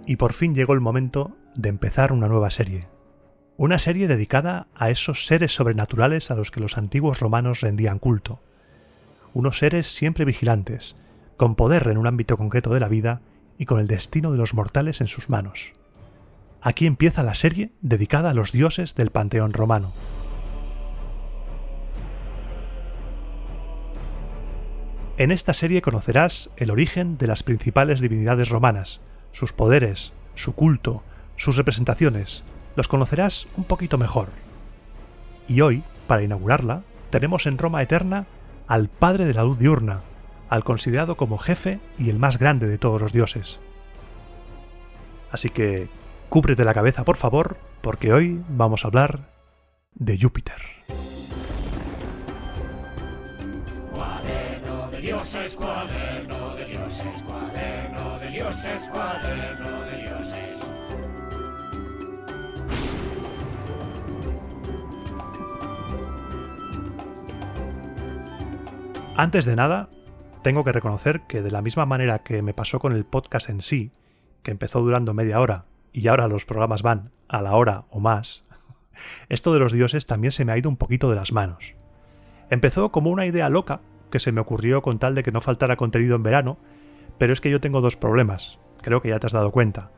y por fin llegó el momento de empezar una nueva serie. Una serie dedicada a esos seres sobrenaturales a los que los antiguos romanos rendían culto. Unos seres siempre vigilantes, con poder en un ámbito concreto de la vida y con el destino de los mortales en sus manos. Aquí empieza la serie dedicada a los dioses del panteón romano. En esta serie conocerás el origen de las principales divinidades romanas, sus poderes, su culto, sus representaciones. Los conocerás un poquito mejor. Y hoy, para inaugurarla, tenemos en Roma Eterna al padre de la luz diurna, al considerado como jefe y el más grande de todos los dioses. Así que, cúbrete la cabeza por favor, porque hoy vamos a hablar de Júpiter. Cuaderno de dioses, cuaderno de dioses, cuaderno de dioses, cuaderno de dioses. Antes de nada, tengo que reconocer que de la misma manera que me pasó con el podcast en sí, que empezó durando media hora y ahora los programas van a la hora o más, esto de los dioses también se me ha ido un poquito de las manos. Empezó como una idea loca que se me ocurrió con tal de que no faltara contenido en verano, pero es que yo tengo dos problemas, creo que ya te has dado cuenta.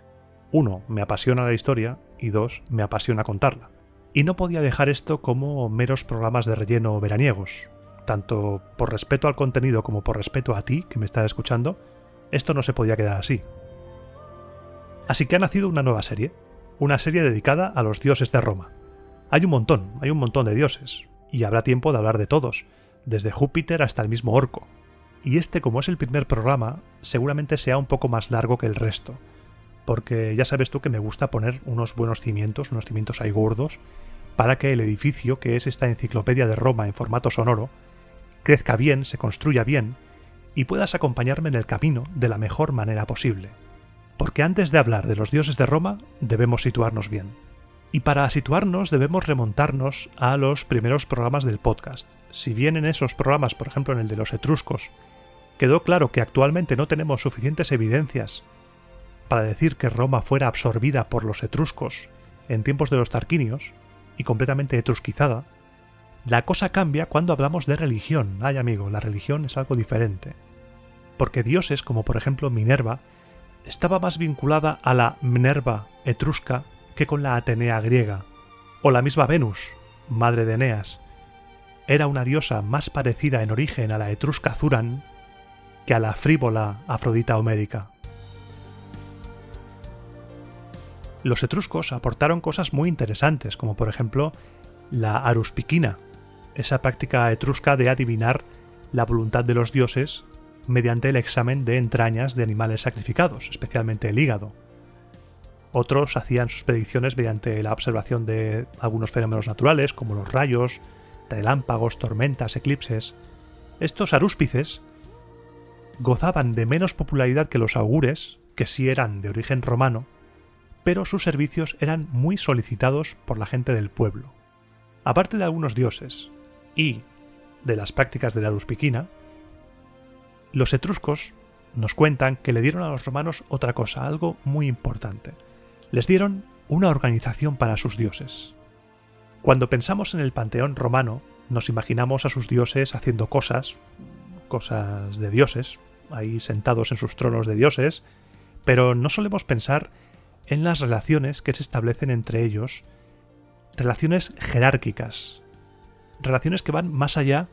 Uno, me apasiona la historia y dos, me apasiona contarla. Y no podía dejar esto como meros programas de relleno veraniegos. Tanto por respeto al contenido como por respeto a ti, que me estás escuchando, esto no se podía quedar así. Así que ha nacido una nueva serie, una serie dedicada a los dioses de Roma. Hay un montón de dioses, y habrá tiempo de hablar de todos, desde Júpiter hasta el mismo Orco. Y este, como es el primer programa, seguramente sea un poco más largo que el resto, porque ya sabes tú que me gusta poner unos buenos cimientos, unos cimientos ahí gordos, para que el edificio, que es esta enciclopedia de Roma en formato sonoro, crezca bien, se construya bien, y puedas acompañarme en el camino de la mejor manera posible. Porque antes de hablar de los dioses de Roma, debemos situarnos bien. Y para situarnos debemos remontarnos a los primeros programas del podcast. Si bien en esos programas, por ejemplo en el de los etruscos, quedó claro que actualmente no tenemos suficientes evidencias para decir que Roma fuera absorbida por los etruscos en tiempos de los tarquinios y completamente etrusquizada, la cosa cambia cuando hablamos de religión. Ay amigo, la religión es algo diferente. Porque dioses como por ejemplo Minerva estaba más vinculada a la Minerva etrusca que con la Atenea griega, o la misma Venus, madre de Eneas, era una diosa más parecida en origen a la etrusca Zuran que a la frívola Afrodita homérica. Los etruscos aportaron cosas muy interesantes, como por ejemplo la aruspiquina, esa práctica etrusca de adivinar la voluntad de los dioses mediante el examen de entrañas de animales sacrificados, especialmente el hígado. Otros hacían sus predicciones mediante la observación de algunos fenómenos naturales, como los rayos, relámpagos, tormentas, eclipses. Estos arúspices gozaban de menos popularidad que los augures, que sí eran de origen romano, pero sus servicios eran muy solicitados por la gente del pueblo. Aparte de algunos dioses y de las prácticas de la aruspiquina, los etruscos nos cuentan que le dieron a los romanos otra cosa, algo muy importante. Les dieron una organización para sus dioses. Cuando pensamos en el panteón romano, nos imaginamos a sus dioses haciendo cosas de dioses, ahí sentados en sus tronos de dioses, pero no solemos pensar en las relaciones que se establecen entre ellos, relaciones jerárquicas, relaciones que van más allá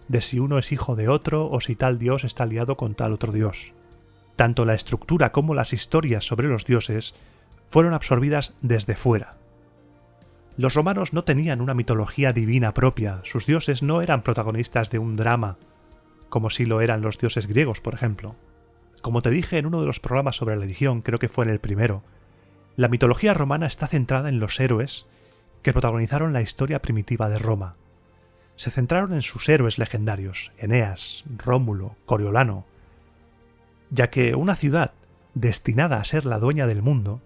de si uno es hijo de otro o si tal dios está aliado con tal otro dios. Tanto la estructura como las historias sobre los dioses fueron absorbidas desde fuera. Los romanos no tenían una mitología divina propia, sus dioses no eran protagonistas de un drama, como si lo eran los dioses griegos, por ejemplo. Como te dije en uno de los programas sobre religión, creo que fue en el primero, la mitología romana está centrada en los héroes que protagonizaron la historia primitiva de Roma. Se centraron en sus héroes legendarios, Eneas, Rómulo, Coriolano, ya que una ciudad destinada a ser la dueña del mundo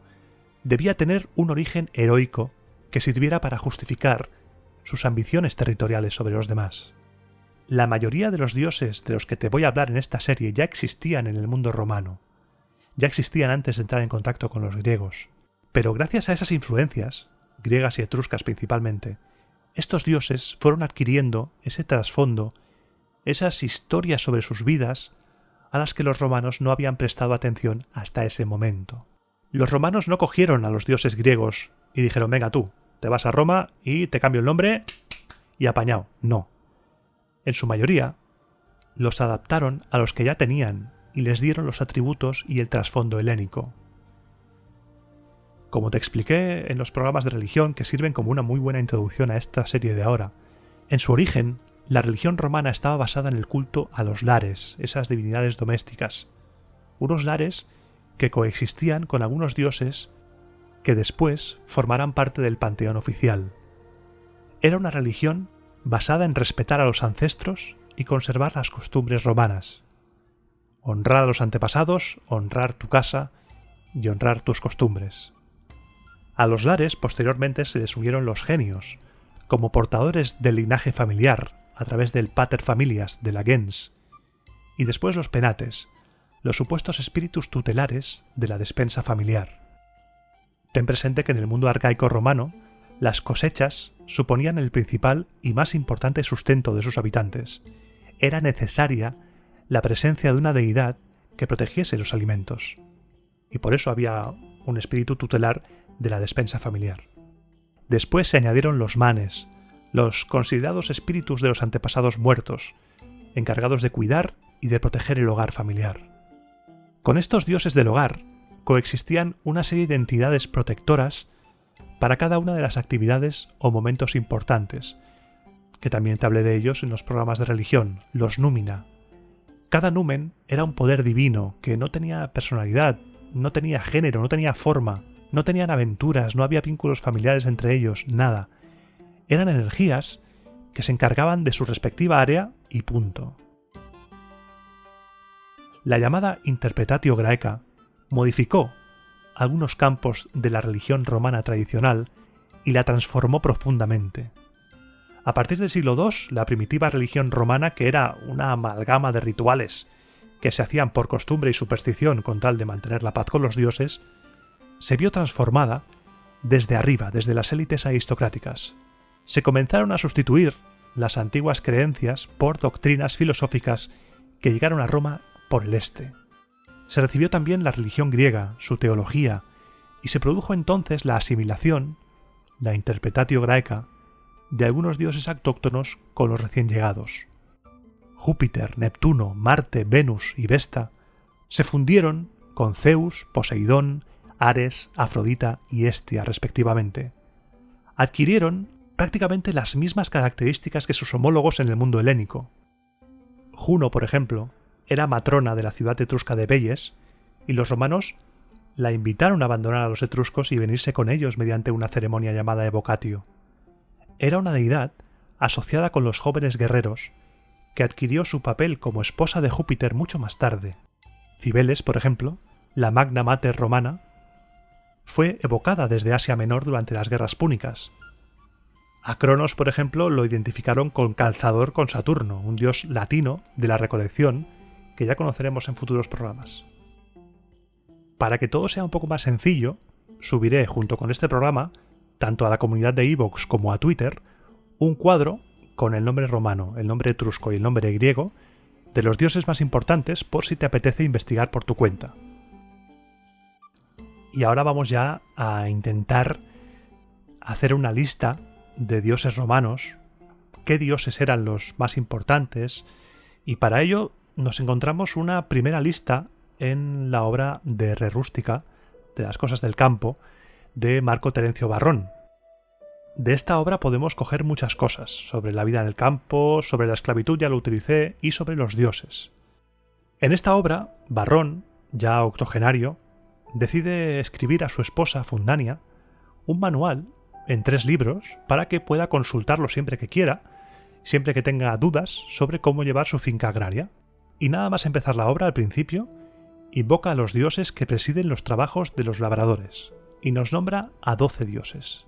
debía tener un origen heroico que sirviera para justificar sus ambiciones territoriales sobre los demás. La mayoría de los dioses de los que te voy a hablar en esta serie ya existían en el mundo romano, ya existían antes de entrar en contacto con los griegos. Pero gracias a esas influencias, griegas y etruscas principalmente, estos dioses fueron adquiriendo ese trasfondo, esas historias sobre sus vidas a las que los romanos no habían prestado atención hasta ese momento. Los romanos no cogieron a los dioses griegos y dijeron, venga tú, te vas a Roma y te cambio el nombre y apañado. No. En su mayoría, los adaptaron a los que ya tenían y les dieron los atributos y el trasfondo helénico. Como te expliqué en los programas de religión que sirven como una muy buena introducción a esta serie de ahora, en su origen, la religión romana estaba basada en el culto a los lares, esas divinidades domésticas. Unos lares que coexistían con algunos dioses que después formarán parte del panteón oficial. Era una religión basada en respetar a los ancestros y conservar las costumbres romanas. Honrar a los antepasados, honrar tu casa y honrar tus costumbres. A los lares posteriormente se les unieron los genios, como portadores del linaje familiar a través del pater familias de la gens, y después los penates, los supuestos espíritus tutelares de la despensa familiar. Ten presente que en el mundo arcaico romano, las cosechas suponían el principal y más importante sustento de sus habitantes. Era necesaria la presencia de una deidad que protegiese los alimentos, y por eso había un espíritu tutelar de la despensa familiar. Después se añadieron los manes, los considerados espíritus de los antepasados muertos, encargados de cuidar y de proteger el hogar familiar. Con estos dioses del hogar coexistían una serie de entidades protectoras para cada una de las actividades o momentos importantes, que también te hablé de ellos en los programas de religión, los númina. Cada numen era un poder divino que no tenía personalidad, no tenía género, no tenía forma, no tenían aventuras, no había vínculos familiares entre ellos, nada. Eran energías que se encargaban de su respectiva área y punto. La llamada Interpretatio Graeca modificó algunos campos de la religión romana tradicional y la transformó profundamente. A partir del siglo II, la primitiva religión romana, que era una amalgama de rituales que se hacían por costumbre y superstición con tal de mantener la paz con los dioses, se vio transformada desde arriba, desde las élites aristocráticas. Se comenzaron a sustituir las antiguas creencias por doctrinas filosóficas que llegaron a Roma por el este. Se recibió también la religión griega, su teología, y se produjo entonces la asimilación, la Interpretatio Graeca, de algunos dioses autóctonos con los recién llegados. Júpiter, Neptuno, Marte, Venus y Vesta se fundieron con Zeus, Poseidón, Ares, Afrodita y Hestia respectivamente. Adquirieron prácticamente las mismas características que sus homólogos en el mundo helénico. Juno, por ejemplo, era matrona de la ciudad etrusca de Veyes, y los romanos la invitaron a abandonar a los etruscos y venirse con ellos mediante una ceremonia llamada evocatio. Era una deidad asociada con los jóvenes guerreros, que adquirió su papel como esposa de Júpiter mucho más tarde. Cibeles, por ejemplo, la Magna Mater romana, fue evocada desde Asia Menor durante las guerras púnicas. A Cronos, por ejemplo, lo identificaron con calzador con Saturno, un dios latino de la recolección que ya conoceremos en futuros programas. Para que todo sea un poco más sencillo, subiré junto con este programa, tanto a la comunidad de iVoox como a Twitter, un cuadro con el nombre romano, el nombre etrusco y el nombre griego de los dioses más importantes por si te apetece investigar por tu cuenta. Y ahora vamos ya a intentar hacer una lista de dioses romanos, qué dioses eran los más importantes, y para ello nos encontramos una primera lista en la obra de Re Rústica, de las cosas del campo, de Marco Terencio Varrón. De esta obra podemos coger muchas cosas, sobre la vida en el campo, sobre la esclavitud, ya lo utilicé, y sobre los dioses. En esta obra, Varrón, ya octogenario, decide escribir a su esposa Fundania un manual en 3 libros para que pueda consultarlo siempre que quiera, siempre que tenga dudas sobre cómo llevar su finca agraria. Y nada más empezar la obra, al principio, invoca a los dioses que presiden los trabajos de los labradores, y nos nombra a 12 dioses.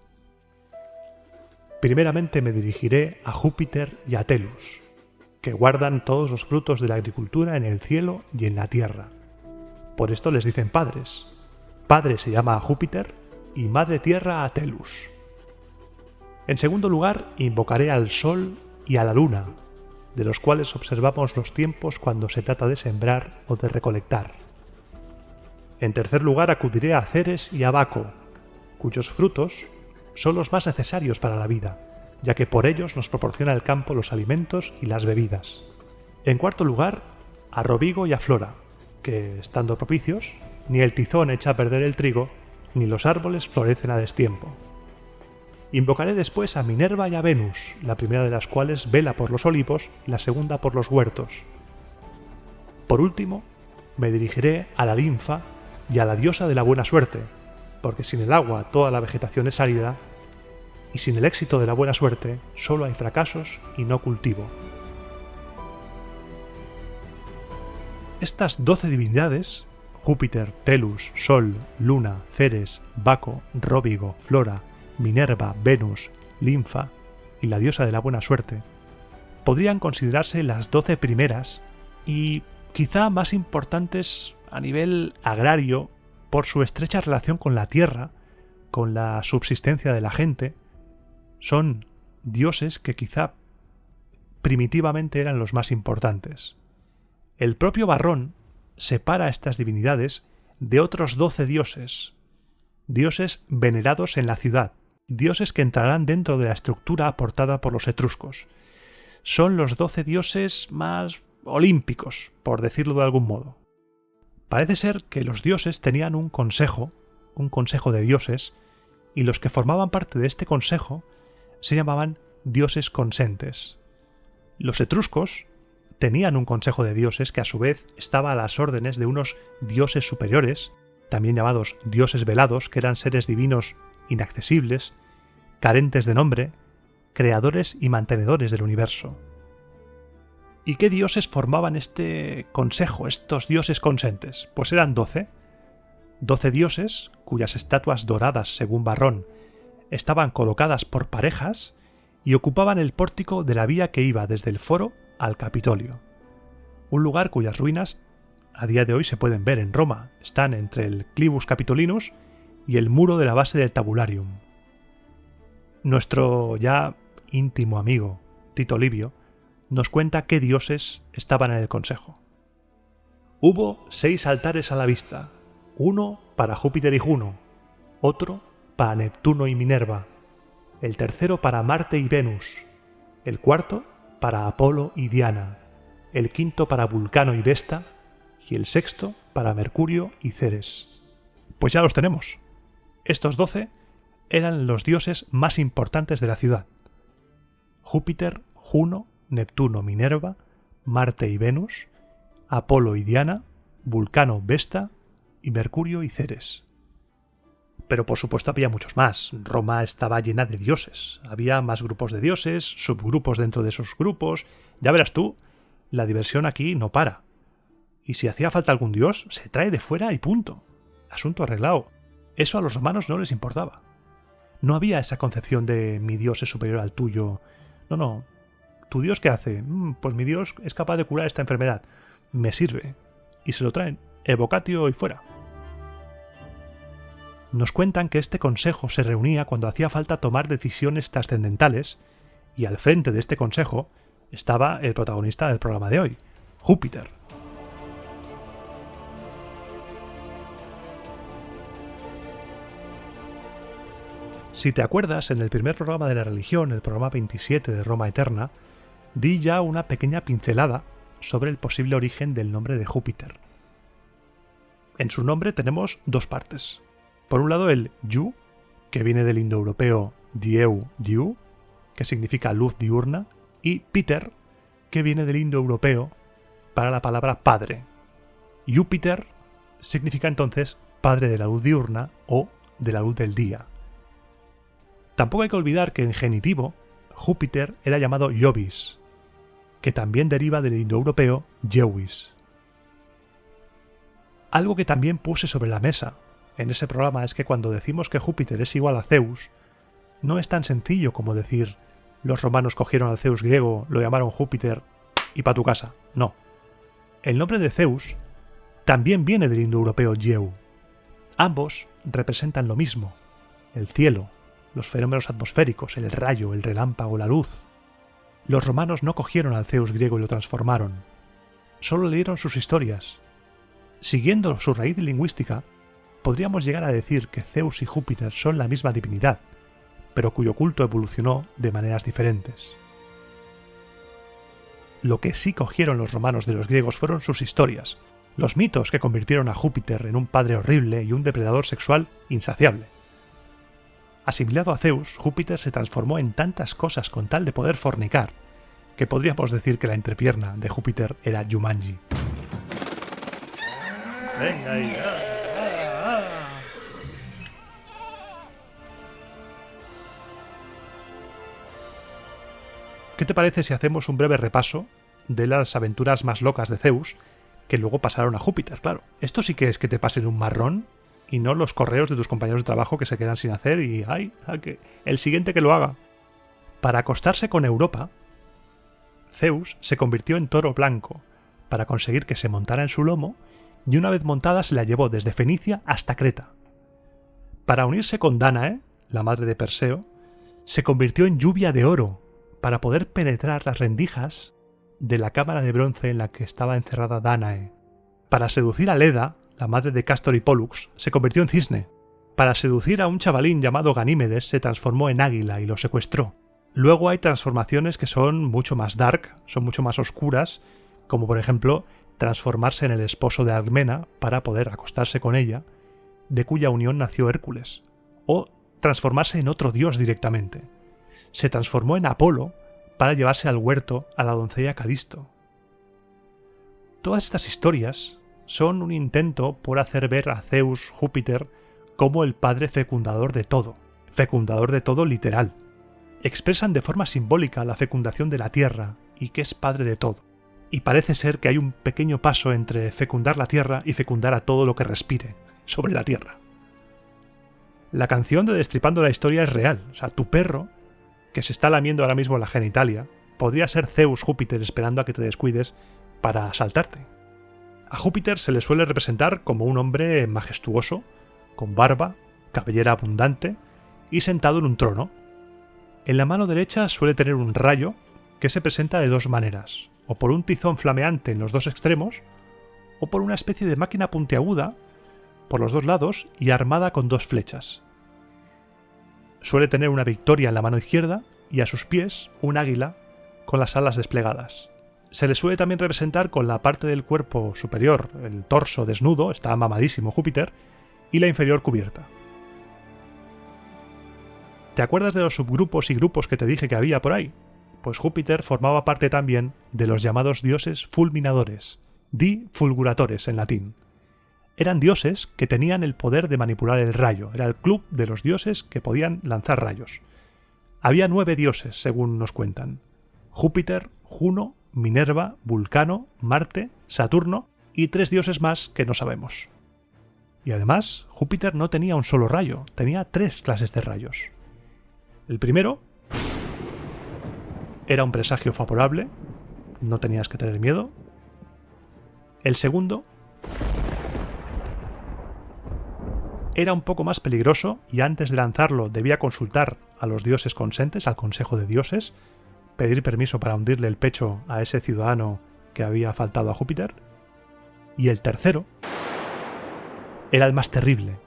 Primeramente me dirigiré a Júpiter y a Telus, que guardan todos los frutos de la agricultura en el cielo y en la tierra. Por esto les dicen padres. Padre se llama a Júpiter y madre tierra a Telus. En segundo lugar, invocaré al Sol y a la Luna, de los cuales observamos los tiempos cuando se trata de sembrar o de recolectar. En tercer lugar, acudiré a Ceres y a Baco, cuyos frutos son los más necesarios para la vida, ya que por ellos nos proporciona el campo los alimentos y las bebidas. En cuarto lugar, a Rovigo y a Flora, que, estando propicios, ni el tizón echa a perder el trigo, ni los árboles florecen a destiempo. Invocaré después a Minerva y a Venus, la primera de las cuales vela por los olivos y la segunda por los huertos. Por último, me dirigiré a la linfa y a la diosa de la buena suerte, porque sin el agua toda la vegetación es árida, y sin el éxito de la buena suerte solo hay fracasos y no cultivo. Estas 12 divinidades, Júpiter, Telus, Sol, Luna, Ceres, Baco, Róbigo, Flora, Minerva, Venus, Linfa y la diosa de la buena suerte, podrían considerarse las 12 primeras y quizá más importantes a nivel agrario por su estrecha relación con la tierra, con la subsistencia de la gente. Son dioses que quizá primitivamente eran los más importantes. El propio Varrón separa a estas divinidades de otros 12 dioses, dioses venerados en la ciudad, dioses que entrarán dentro de la estructura aportada por los etruscos. Son los 12 dioses más olímpicos, por decirlo de algún modo. Parece ser que los dioses tenían un consejo de dioses, y los que formaban parte de este consejo se llamaban dioses consentes. Los etruscos tenían un consejo de dioses que a su vez estaba a las órdenes de unos dioses superiores, también llamados dioses velados, que eran seres divinos inaccesibles, carentes de nombre, creadores y mantenedores del universo. ¿Y qué dioses formaban este consejo, estos dioses consentes? Pues eran 12. 12 dioses, cuyas estatuas doradas, según Varrón, estaban colocadas por parejas y ocupaban el pórtico de la vía que iba desde el Foro al Capitolio. Un lugar cuyas ruinas a día de hoy se pueden ver en Roma. Están entre el Clivus Capitolinus y el muro de la base del Tabularium. Nuestro ya íntimo amigo Tito Livio nos cuenta qué dioses estaban en el consejo. Hubo 6 altares a la vista, uno para Júpiter y Juno, otro para Neptuno y Minerva, el tercero para Marte y Venus, el cuarto para Apolo y Diana, el quinto para Vulcano y Vesta y el sexto para Mercurio y Ceres. Pues ya los tenemos. Estos 12 eran los dioses más importantes de la ciudad. Júpiter, Juno, Neptuno, Minerva, Marte y Venus, Apolo y Diana, Vulcano, Vesta y Mercurio y Ceres. Pero por supuesto había muchos más. Roma estaba llena de dioses. Había más grupos de dioses, subgrupos dentro de esos grupos. Ya verás tú, la diversión aquí no para. Y si hacía falta algún dios, se trae de fuera y punto. Asunto arreglado. Eso a los romanos no les importaba. No había esa concepción de mi dios es superior al tuyo. No. ¿Tu dios qué hace? Pues mi dios es capaz de curar esta enfermedad. Me sirve. Y se lo traen. Evocatio y fuera. Nos cuentan que este consejo se reunía cuando hacía falta tomar decisiones trascendentales, y al frente de este consejo estaba el protagonista del programa de hoy, Júpiter. Si te acuerdas, en el primer programa de la religión, el programa 27 de Roma Eterna, di ya una pequeña pincelada sobre el posible origen del nombre de Júpiter. En su nombre tenemos 2 partes. Por un lado el Yu, que viene del indoeuropeo dieu, diu, que significa luz diurna, y Peter, que viene del indoeuropeo para la palabra padre. Júpiter significa entonces padre de la luz diurna o de la luz del día. Tampoco hay que olvidar que en genitivo Júpiter era llamado Jovis, que también deriva del indoeuropeo Jewis. Algo que también puse sobre la mesa en ese programa es que cuando decimos que Júpiter es igual a Zeus, no es tan sencillo como decir los romanos cogieron al Zeus griego, lo llamaron Júpiter y pa' tu casa. No. El nombre de Zeus también viene del indoeuropeo Yeu. Ambos representan lo mismo: el cielo, los fenómenos atmosféricos, el rayo, el relámpago, la luz. Los romanos no cogieron al Zeus griego y lo transformaron. Solo leyeron sus historias. Siguiendo su raíz lingüística, podríamos llegar a decir que Zeus y Júpiter son la misma divinidad, pero cuyo culto evolucionó de maneras diferentes. Lo que sí cogieron los romanos de los griegos fueron sus historias, los mitos que convirtieron a Júpiter en un padre horrible y un depredador sexual insaciable. Asimilado a Zeus, Júpiter se transformó en tantas cosas con tal de poder fornicar, que podríamos decir que la entrepierna de Júpiter era Jumanji. Venga ahí. ¿Qué te parece si hacemos un breve repaso de las aventuras más locas de Zeus que luego pasaron a Júpiter? Claro, esto sí que es que te pasen un marrón y no los correos de tus compañeros de trabajo que se quedan sin hacer y ¡ay! Que el siguiente que lo haga. Para acostarse con Europa, Zeus se convirtió en toro blanco para conseguir que se montara en su lomo, y una vez montada se la llevó desde Fenicia hasta Creta. Para unirse con Dánae, la madre de Perseo, se convirtió en lluvia de oro para poder penetrar las rendijas de la cámara de bronce en la que estaba encerrada Dánae. Para seducir a Leda, la madre de Cástor y Pólux, se convirtió en cisne. Para seducir a un chavalín llamado Ganímedes, se transformó en águila y lo secuestró. Luego hay transformaciones que son mucho más dark, son mucho más oscuras, como por ejemplo transformarse en el esposo de Alcmena para poder acostarse con ella, de cuya unión nació Hércules, o transformarse en otro dios directamente. Se transformó en Apolo para llevarse al huerto a la doncella Calisto. Todas estas historias son un intento por hacer ver a Zeus Júpiter como el padre fecundador de todo literal. Expresan de forma simbólica la fecundación de la tierra y que es padre de todo. Y parece ser que hay un pequeño paso entre fecundar la tierra y fecundar a todo lo que respire sobre la tierra. La canción de Destripando la Historia es real. O sea, tu perro, que se está lamiendo ahora mismo la genitalia, podría ser Zeus Júpiter esperando a que te descuides para asaltarte. A Júpiter se le suele representar como un hombre majestuoso, con barba, cabellera abundante y sentado en un trono. En la mano derecha suele tener un rayo que se presenta de dos maneras, o por un tizón flameante en los dos extremos, o por una especie de máquina puntiaguda por los dos lados y armada con dos flechas. Suele tener una victoria en la mano izquierda y a sus pies un águila con las alas desplegadas. Se le suele también representar con la parte del cuerpo superior, el torso desnudo, está mamadísimo Júpiter, y la inferior cubierta. ¿Te acuerdas de los subgrupos y grupos que te dije que había por ahí? Pues Júpiter formaba parte también de los llamados dioses fulminadores, di fulguratores en latín. Eran dioses que tenían el poder de manipular el rayo, era el club de los dioses que podían lanzar rayos. Había 9 dioses, según nos cuentan: Júpiter, Juno, Minerva, Vulcano, Marte, Saturno y 3 dioses más que no sabemos. Y además, Júpiter no tenía un solo rayo, tenía 3 clases de rayos. El primero era un presagio favorable, no tenías que tener miedo. El segundo era un poco más peligroso y antes de lanzarlo debía consultar a los dioses consentes, al consejo de dioses, pedir permiso para hundirle el pecho a ese ciudadano que había faltado a Júpiter. Y el tercero era el más terrible.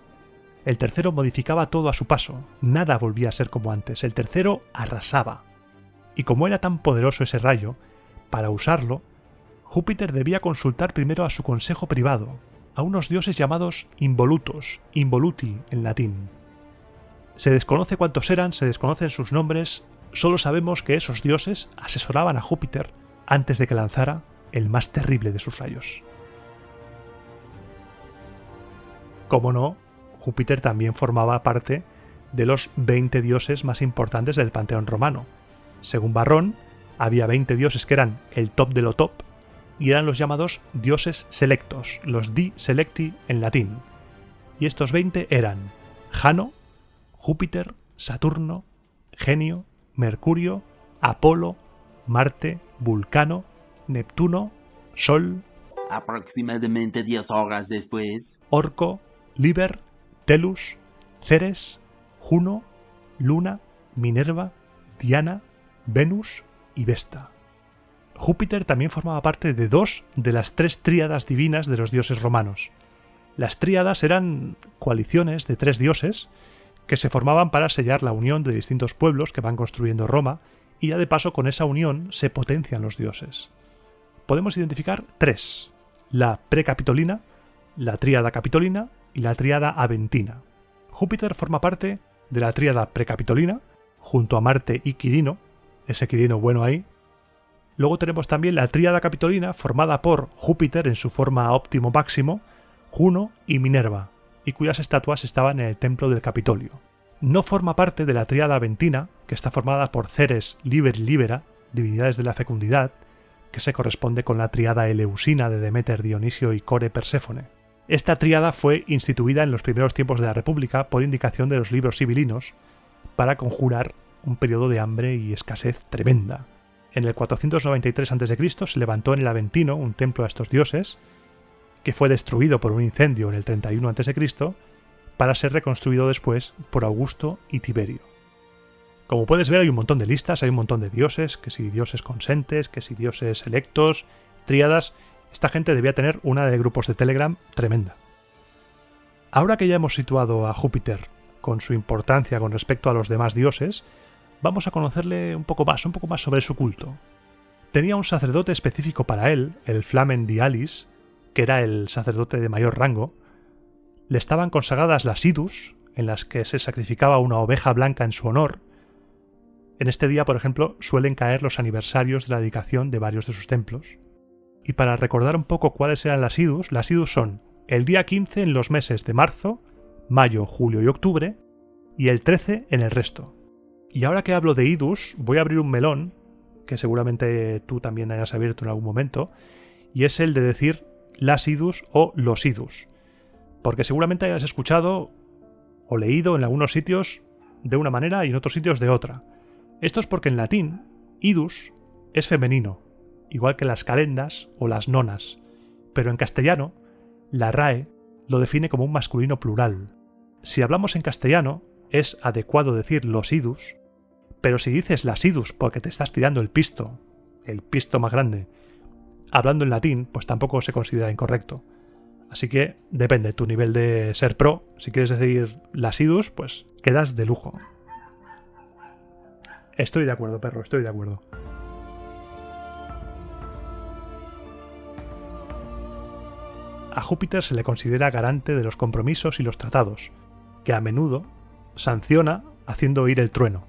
El tercero modificaba todo a su paso, nada volvía a ser como antes, el tercero arrasaba. Y como era tan poderoso ese rayo, para usarlo, Júpiter debía consultar primero a su consejo privado, a unos dioses llamados involutos, involuti en latín. Se desconoce cuántos eran, se desconocen sus nombres, solo sabemos que esos dioses asesoraban a Júpiter antes de que lanzara el más terrible de sus rayos. Como no, Júpiter también formaba parte de los 20 dioses más importantes del panteón romano. Según Varrón, había 20 dioses que eran el top de lo top, y eran los llamados dioses selectos, los di selecti en latín. Y estos 20 eran Jano, Júpiter, Saturno, Genio, Mercurio, Apolo, Marte, Vulcano, Neptuno, Sol Aproximadamente 10 horas después. Orco, Liber, Telus, Ceres, Juno, Luna, Minerva, Diana, Venus y Vesta. Júpiter también formaba parte de 2 de las 3 tríadas divinas de los dioses romanos. Las tríadas eran coaliciones de 3 dioses que se formaban para sellar la unión de distintos pueblos que van construyendo Roma, y ya de paso con esa unión se potencian los dioses. Podemos identificar 3: la precapitolina, la tríada capitolina y la tríada aventina. Júpiter forma parte de la tríada precapitolina, junto a Marte y Quirino, ese Quirino bueno ahí. Luego tenemos también la tríada capitolina formada por Júpiter en su forma óptimo máximo, Juno y Minerva, y cuyas estatuas estaban en el templo del Capitolio. No forma parte de la tríada aventina, que está formada por Ceres, Liber y Libera, divinidades de la fecundidad, que se corresponde con la tríada eleusina de Demeter, Dionisio y Core Perséfone. Esta tríada fue instituida en los primeros tiempos de la República por indicación de los libros sibilinos para conjurar un periodo de hambre y escasez tremenda. En el 493 a.C. se levantó en el Aventino un templo a estos dioses, que fue destruido por un incendio en el 31 a.C., para ser reconstruido después por Augusto y Tiberio. Como puedes ver, hay un montón de listas, hay un montón de dioses, que si dioses consentes, que si dioses electos, tríadas. Esta gente debía tener una de grupos de Telegram tremenda. Ahora que ya hemos situado a Júpiter con su importancia con respecto a los demás dioses, vamos a conocerle un poco más sobre su culto. Tenía un sacerdote específico para él, el Flamen Dialis, que era el sacerdote de mayor rango. Le estaban consagradas las idus, en las que se sacrificaba una oveja blanca en su honor. En este día, por ejemplo, suelen caer los aniversarios de la dedicación de varios de sus templos. Y para recordar un poco cuáles eran las idus son el día 15 en los meses de marzo, mayo, julio y octubre, y el 13 en el resto. Y ahora que hablo de idus, voy a abrir un melón, que seguramente tú también hayas abierto en algún momento, y es el de decir las idus o los idus. Porque seguramente hayas escuchado o leído en algunos sitios de una manera y en otros sitios de otra. Esto es porque en latín, idus es femenino, igual que las calendas o las nonas, pero en castellano, la RAE lo define como un masculino plural. Si hablamos en castellano, es adecuado decir los idus, pero si dices las idus porque te estás tirando el pisto más grande, hablando en latín, pues tampoco se considera incorrecto. Así que depende tu nivel de ser pro. Si quieres decir las idus, pues quedas de lujo. Estoy de acuerdo, perro, estoy de acuerdo. A Júpiter se le considera garante de los compromisos y los tratados, que a menudo sanciona haciendo oír el trueno.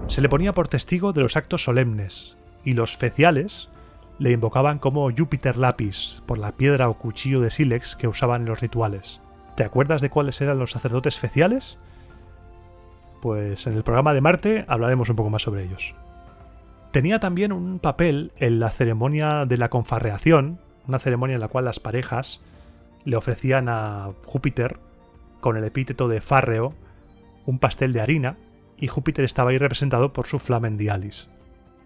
Se le ponía por testigo de los actos solemnes, y los feciales le invocaban como Júpiter Lapis por la piedra o cuchillo de sílex que usaban en los rituales. ¿Te acuerdas de cuáles eran los sacerdotes feciales? Pues en el programa de Marte hablaremos un poco más sobre ellos. Tenía también un papel en la ceremonia de la confarreación, una ceremonia en la cual las parejas le ofrecían a Júpiter, con el epíteto de fárreo, un pastel de harina, y Júpiter estaba ahí representado por su Flamen Dialis.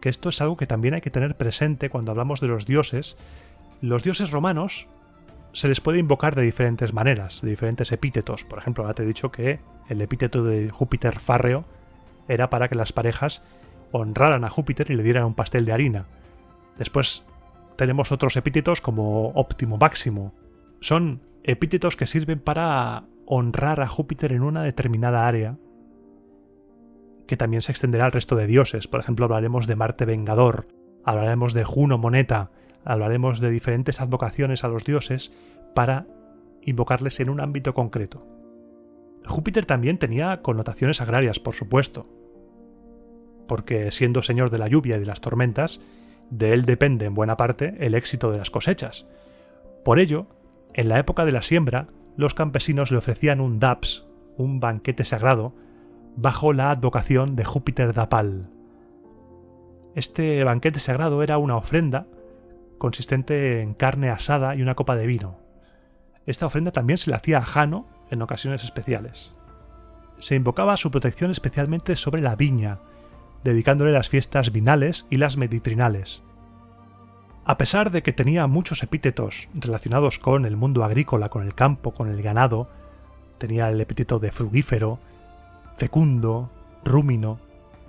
Que esto es algo que también hay que tener presente cuando hablamos de los dioses. Los dioses romanos se les puede invocar de diferentes maneras, de diferentes epítetos. Por ejemplo, ahora te he dicho que el epíteto de Júpiter fárreo era para que las parejas honraran a Júpiter y le dieran un pastel de harina. Después tenemos otros epítetos como óptimo máximo. Son epítetos que sirven para honrar a Júpiter en una determinada área, que también se extenderá al resto de dioses. Por ejemplo, hablaremos de Marte Vengador, hablaremos de Juno Moneta, hablaremos de diferentes advocaciones a los dioses para invocarles en un ámbito concreto. Júpiter también tenía connotaciones agrarias, por supuesto, porque siendo señor de la lluvia y de las tormentas, de él depende en buena parte el éxito de las cosechas. Por ello, en la época de la siembra, los campesinos le ofrecían un daps, un banquete sagrado, bajo la advocación de Júpiter Dapal. Este banquete sagrado era una ofrenda consistente en carne asada y una copa de vino. Esta ofrenda también se le hacía a Jano en ocasiones especiales. Se invocaba su protección especialmente sobre la viña, dedicándole las fiestas vinales y las meditrinales. A pesar de que tenía muchos epítetos relacionados con el mundo agrícola, con el campo, con el ganado, tenía el epíteto de frugífero, fecundo, rúmino,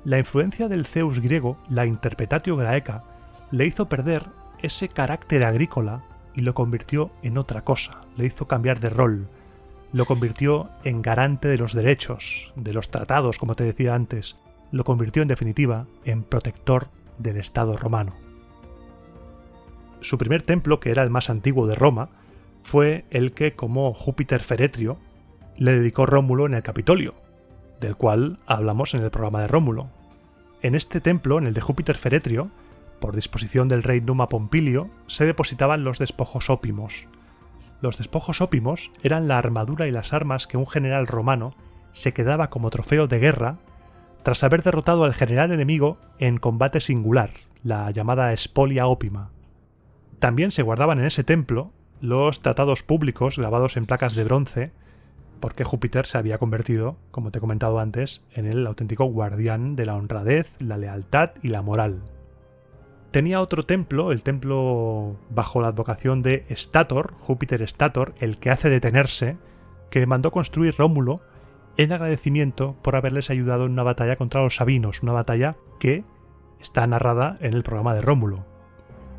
la influencia del Zeus griego, la interpretatio graeca, le hizo perder ese carácter agrícola y lo convirtió en otra cosa, le hizo cambiar de rol, lo convirtió en garante de los derechos, de los tratados, como te decía antes, lo convirtió en definitiva en protector del Estado romano. Su primer templo, que era el más antiguo de Roma, fue el que, como Júpiter Feretrio, le dedicó Rómulo en el Capitolio, del cual hablamos en el programa de Rómulo. En este templo, en el de Júpiter Feretrio, por disposición del rey Numa Pompilio, se depositaban los despojos ópimos. Los despojos ópimos eran la armadura y las armas que un general romano se quedaba como trofeo de guerra tras haber derrotado al general enemigo en combate singular, la llamada spolia ópima. También se guardaban en ese templo los tratados públicos grabados en placas de bronce, porque Júpiter se había convertido, como te he comentado antes, en el auténtico guardián de la honradez, la lealtad y la moral. Tenía otro templo, el templo bajo la advocación de Stator, Júpiter Stator, el que hace detenerse, que mandó construir Rómulo en agradecimiento por haberles ayudado en una batalla contra los sabinos, una batalla que está narrada en el programa de Rómulo.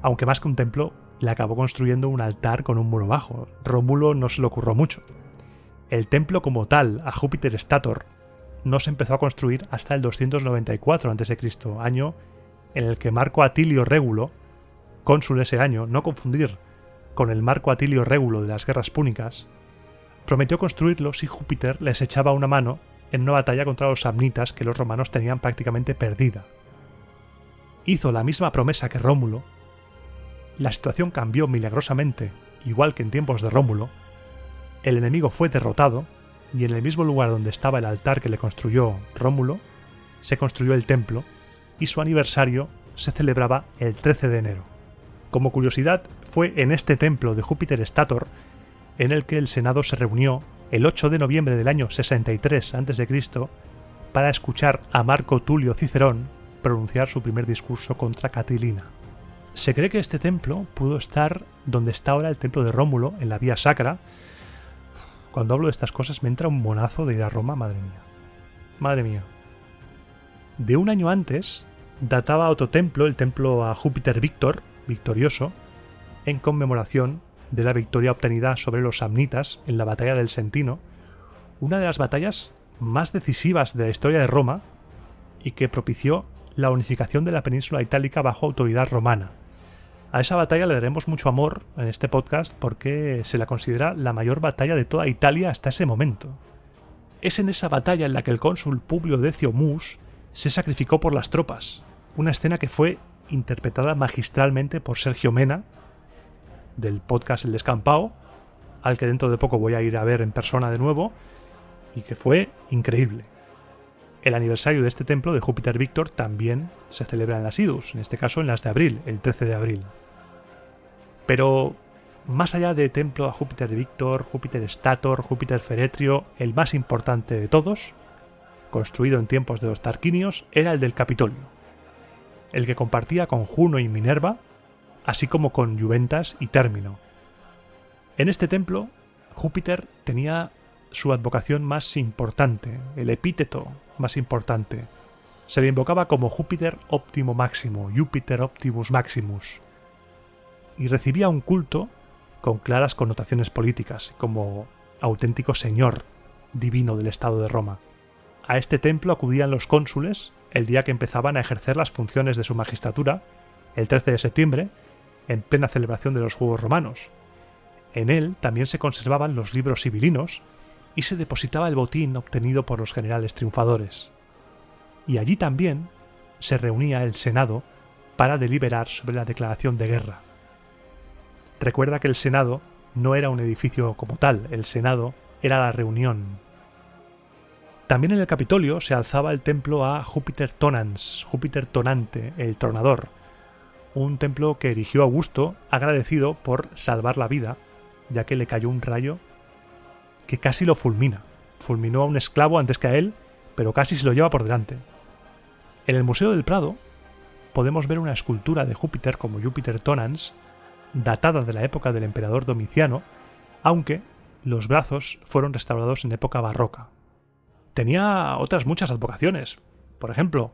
Aunque más que un templo, le acabó construyendo un altar con un muro bajo. Rómulo no se le ocurrió mucho. El templo como tal, a Júpiter Stator, no se empezó a construir hasta el 294 a.C., año en el que Marco Atilio Régulo, cónsul ese año, no confundir con el Marco Atilio Régulo de las guerras púnicas, prometió construirlo si Júpiter les echaba una mano en una batalla contra los samnitas que los romanos tenían prácticamente perdida. Hizo la misma promesa que Rómulo. La situación cambió milagrosamente, igual que en tiempos de Rómulo. El enemigo fue derrotado y en el mismo lugar donde estaba el altar que le construyó Rómulo, se construyó el templo y su aniversario se celebraba el 13 de enero. Como curiosidad, fue en este templo de Júpiter Stator en el que el Senado se reunió el 8 de noviembre del año 63 a.C. para escuchar a Marco Tulio Cicerón pronunciar su primer discurso contra Catilina. Se cree que este templo pudo estar donde está ahora el templo de Rómulo, en la Vía Sacra. Cuando hablo de estas cosas me entra un monazo de ir a Roma, madre mía. Madre mía. De un año antes, databa otro templo, el templo a Júpiter Víctor, victorioso, en conmemoración de la victoria obtenida sobre los samnitas en la batalla del Sentino, una de las batallas más decisivas de la historia de Roma y que propició la unificación de la península itálica bajo autoridad romana. A esa batalla le daremos mucho amor en este podcast porque se la considera la mayor batalla de toda Italia hasta ese momento. Es en esa batalla en la que el cónsul Publio Decio Mus se sacrificó por las tropas, una escena que fue interpretada magistralmente por Sergio Mena, del podcast El Descampado, al que dentro de poco voy a ir a ver en persona de nuevo, y que fue increíble. El aniversario de este templo de Júpiter Víctor también se celebra en las Idus, en este caso en las de abril, el 13 de abril. Pero más allá de templo a Júpiter Víctor, Júpiter Stator, Júpiter Feretrio, el más importante de todos, construido en tiempos de los Tarquinios, era el del Capitolio, el que compartía con Juno y Minerva, así como con Juventas y Término. En este templo, Júpiter tenía su advocación más importante, el epíteto más importante. Se le invocaba como Júpiter Optimo Máximo, Júpiter Optimus Maximus, y recibía un culto con claras connotaciones políticas, como auténtico señor divino del Estado de Roma. A este templo acudían los cónsules el día que empezaban a ejercer las funciones de su magistratura, el 13 de septiembre, en plena celebración de los Juegos Romanos. En él también se conservaban los libros sibilinos y se depositaba el botín obtenido por los generales triunfadores. Y allí también se reunía el Senado para deliberar sobre la declaración de guerra. Recuerda que el Senado no era un edificio como tal, el Senado era la reunión. También en el Capitolio se alzaba el templo a Júpiter Tonans, Júpiter Tonante, el tronador, un templo que erigió Augusto agradecido por salvar la vida, ya que le cayó un rayo que casi lo fulmina. Fulminó a un esclavo antes que a él, pero casi se lo lleva por delante. En el Museo del Prado podemos ver una escultura de Júpiter como Júpiter Tonans, datada de la época del emperador Domiciano, aunque los brazos fueron restaurados en época barroca. Tenía otras muchas advocaciones. Por ejemplo,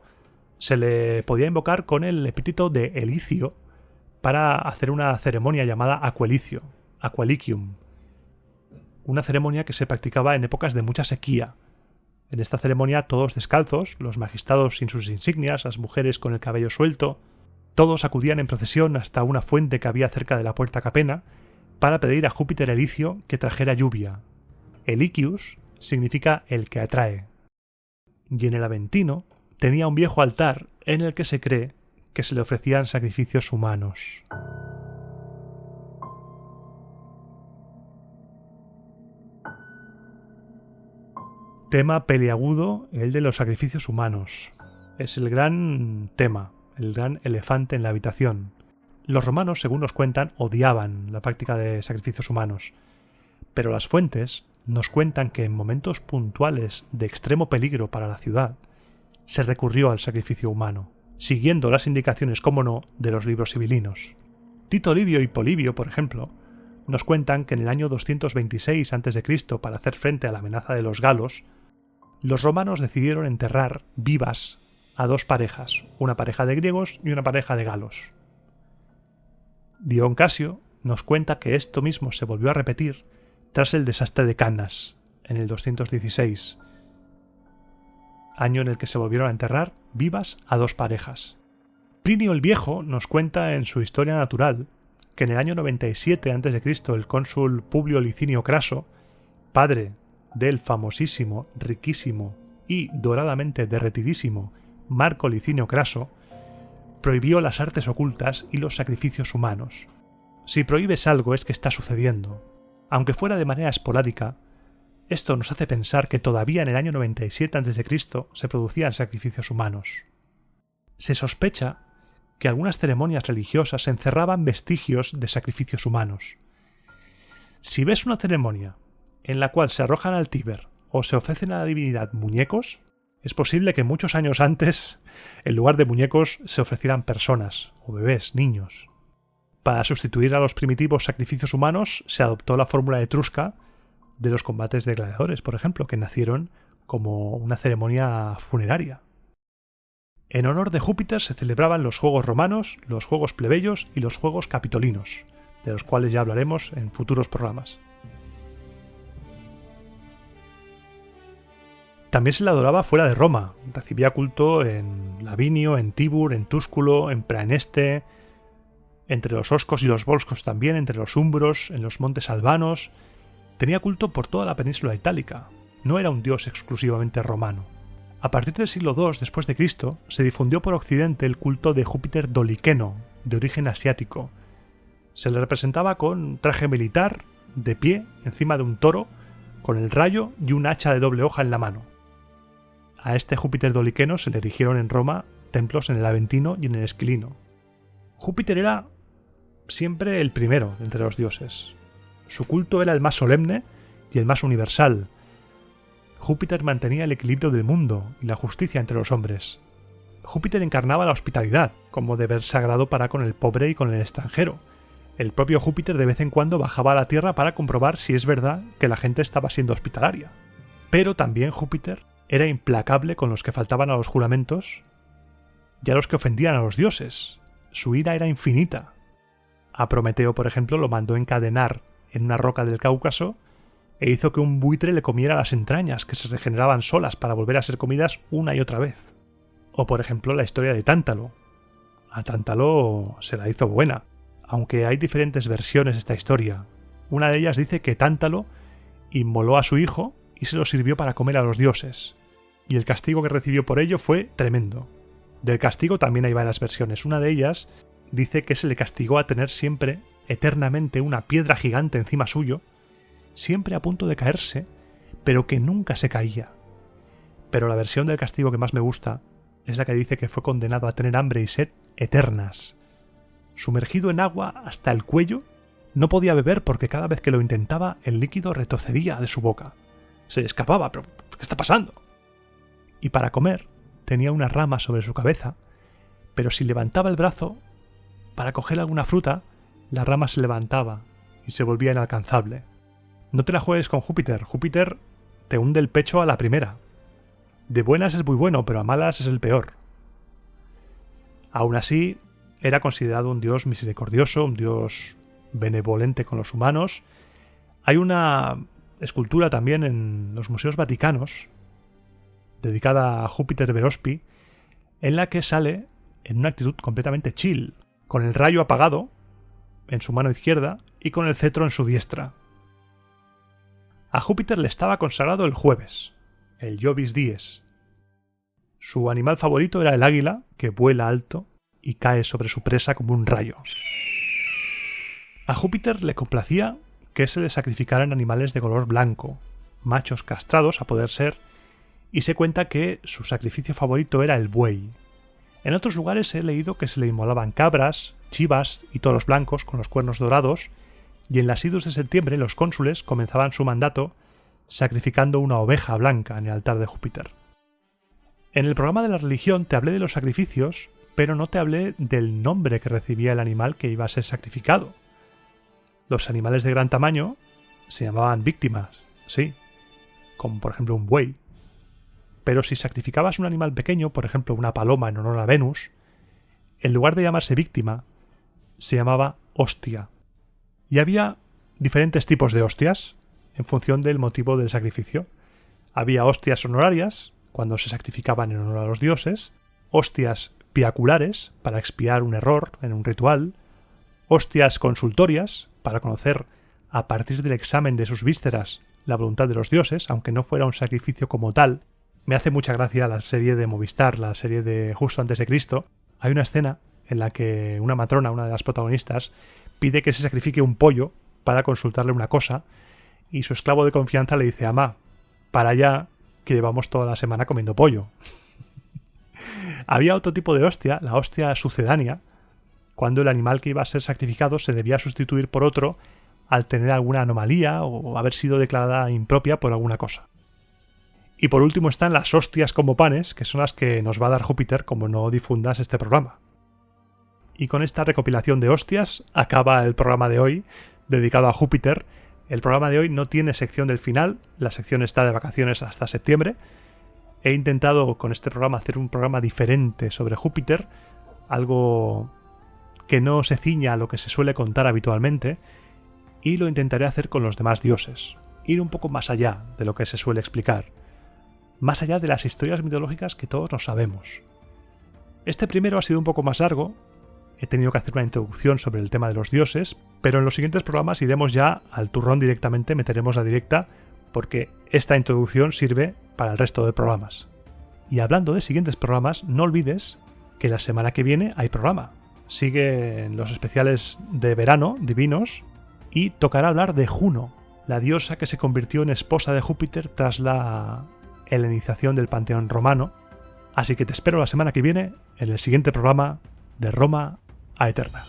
se le podía invocar con el epíteto de Elicio para hacer una ceremonia llamada Aquelicio, Aquelicium, una ceremonia que se practicaba en épocas de mucha sequía. En esta ceremonia todos descalzos, los magistrados sin sus insignias, las mujeres con el cabello suelto, todos acudían en procesión hasta una fuente que había cerca de la puerta Capena para pedir a Júpiter Elicio que trajera lluvia. Elicius significa el que atrae. Y en el Aventino tenía un viejo altar en el que se cree que se le ofrecían sacrificios humanos. Tema peliagudo, el de los sacrificios humanos. Es el gran tema, el gran elefante en la habitación. Los romanos, según nos cuentan, odiaban la práctica de sacrificios humanos, pero las fuentes nos cuentan que en momentos puntuales de extremo peligro para la ciudad, se recurrió al sacrificio humano, siguiendo las indicaciones, como no, de los libros sibilinos. Tito Livio y Polibio, por ejemplo, nos cuentan que en el año 226 a.C., para hacer frente a la amenaza de los galos, los romanos decidieron enterrar vivas a dos parejas, una pareja de griegos y una pareja de galos. Dion Casio nos cuenta que esto mismo se volvió a repetir tras el desastre de Cannas, en el 216, año en el que se volvieron a enterrar vivas a dos parejas. Plinio el Viejo nos cuenta en su Historia Natural que en el año 97 a.C. el cónsul Publio Licinio Craso, padre del famosísimo, riquísimo y doradamente derretidísimo Marco Licinio Craso, prohibió las artes ocultas y los sacrificios humanos. Si prohíbes algo es que está sucediendo. Aunque fuera de manera esporádica, esto nos hace pensar que todavía en el año 97 a.C. se producían sacrificios humanos. Se sospecha que algunas ceremonias religiosas encerraban vestigios de sacrificios humanos. Si ves una ceremonia en la cual se arrojan al Tíber o se ofrecen a la divinidad muñecos, es posible que muchos años antes, en lugar de muñecos, se ofrecieran personas o bebés, niños. Para sustituir a los primitivos sacrificios humanos, se adoptó la fórmula etrusca de los combates de gladiadores, por ejemplo, que nacieron como una ceremonia funeraria. En honor de Júpiter se celebraban los Juegos Romanos, los Juegos Plebeyos y los Juegos Capitolinos, de los cuales ya hablaremos en futuros programas. También se le adoraba fuera de Roma, recibía culto en Lavinio, en Tibur, en Túsculo, en Praeneste, entre los oscos y los volscos también, entre los umbros, en los montes albanos. Tenía culto por toda la península itálica, no era un dios exclusivamente romano. A partir del siglo II después de Cristo se difundió por Occidente el culto de Júpiter Doliqueno, de origen asiático. Se le representaba con traje militar, de pie, encima de un toro, con el rayo y un hacha de doble hoja en la mano. A este Júpiter Doliqueno se le erigieron en Roma templos en el Aventino y en el Esquilino. Júpiter era siempre el primero entre los dioses. Su culto era el más solemne y el más universal. Júpiter mantenía el equilibrio del mundo y la justicia entre los hombres. Júpiter encarnaba la hospitalidad, como deber sagrado para con el pobre y con el extranjero. El propio Júpiter de vez en cuando bajaba a la Tierra para comprobar si es verdad que la gente estaba siendo hospitalaria. Pero también Júpiter era implacable con los que faltaban a los juramentos y a los que ofendían a los dioses. Su ira era infinita. A Prometeo, por ejemplo, lo mandó encadenar en una roca del Cáucaso e hizo que un buitre le comiera las entrañas, que se regeneraban solas para volver a ser comidas una y otra vez. O, por ejemplo, la historia de Tántalo. A Tántalo se la hizo buena, aunque hay diferentes versiones de esta historia. Una de ellas dice que Tántalo inmoló a su hijo y se lo sirvió para comer a los dioses, y el castigo que recibió por ello fue tremendo. Del castigo también hay varias versiones. Una de ellas dice que se le castigó a tener siempre, eternamente, una piedra gigante encima suyo, siempre a punto de caerse, pero que nunca se caía. Pero la versión del castigo que más me gusta es la que dice que fue condenado a tener hambre y sed eternas. Sumergido en agua hasta el cuello, no podía beber porque cada vez que lo intentaba el líquido retrocedía de su boca. Se le escapaba, pero ¿qué está pasando? Y para comer tenía una rama sobre su cabeza pero si levantaba el brazo para coger alguna fruta, la rama se levantaba y se volvía inalcanzable. No te la juegues con Júpiter. Júpiter te hunde el pecho a la primera. De buenas es muy bueno, pero a malas es el peor. Aún así, era considerado un dios misericordioso, un dios benevolente con los humanos. Hay una escultura también en los museos vaticanos dedicada a Júpiter Verospi, en la que sale en una actitud completamente chill, con el rayo apagado en su mano izquierda y con el cetro en su diestra. A Júpiter le estaba consagrado el jueves, el Jovis Dies. Su animal favorito era el águila, que vuela alto y cae sobre su presa como un rayo. A Júpiter le complacía que se le sacrificaran animales de color blanco, machos castrados a poder ser, y se cuenta que su sacrificio favorito era el buey. En otros lugares he leído que se le inmolaban cabras, chivas y toros blancos con los cuernos dorados, y en las idos de septiembre los cónsules comenzaban su mandato sacrificando una oveja blanca en el altar de Júpiter. En el programa de la religión te hablé de los sacrificios, pero no te hablé del nombre que recibía el animal que iba a ser sacrificado. Los animales de gran tamaño se llamaban víctimas, sí, como por ejemplo un buey. Pero si sacrificabas un animal pequeño, por ejemplo una paloma en honor a Venus, en lugar de llamarse víctima, se llamaba hostia. Y había diferentes tipos de hostias en función del motivo del sacrificio. Había hostias honorarias, cuando se sacrificaban en honor a los dioses, hostias piaculares, para expiar un error en un ritual, hostias consultorias, para conocer a partir del examen de sus vísceras la voluntad de los dioses, aunque no fuera un sacrificio como tal. Me hace mucha gracia la serie de Movistar, la serie de Justo antes de Cristo. Hay una escena en la que una matrona, una de las protagonistas, pide que se sacrifique un pollo para consultarle una cosa, y su esclavo de confianza le dice: «Amá, para allá, que llevamos toda la semana comiendo pollo». Había otro tipo de hostia, la hostia sucedánea, cuando el animal que iba a ser sacrificado se debía sustituir por otro al tener alguna anomalía o haber sido declarada impropia por alguna cosa. Y por último están las hostias como panes, que son las que nos va a dar Júpiter como no difundas este programa. Y con esta recopilación de hostias acaba el programa de hoy, dedicado a Júpiter. El programa de hoy no tiene sección del final, la sección está de vacaciones hasta septiembre. He intentado con este programa hacer un programa diferente sobre Júpiter, algo que no se ciña a lo que se suele contar habitualmente, y lo intentaré hacer con los demás dioses, ir un poco más allá de lo que se suele explicar, más allá de las historias mitológicas que todos nos sabemos. Este primero ha sido un poco más largo, he tenido que hacer una introducción sobre el tema de los dioses, pero en los siguientes programas iremos ya al turrón directamente, meteremos la directa, porque esta introducción sirve para el resto de programas. Y hablando de siguientes programas, no olvides que la semana que viene hay programa. Siguen los especiales de verano, divinos, y tocará hablar de Juno, la diosa que se convirtió en esposa de Júpiter tras la helenización del panteón romano. Así que te espero la semana que viene en el siguiente programa de Roma a Eterna.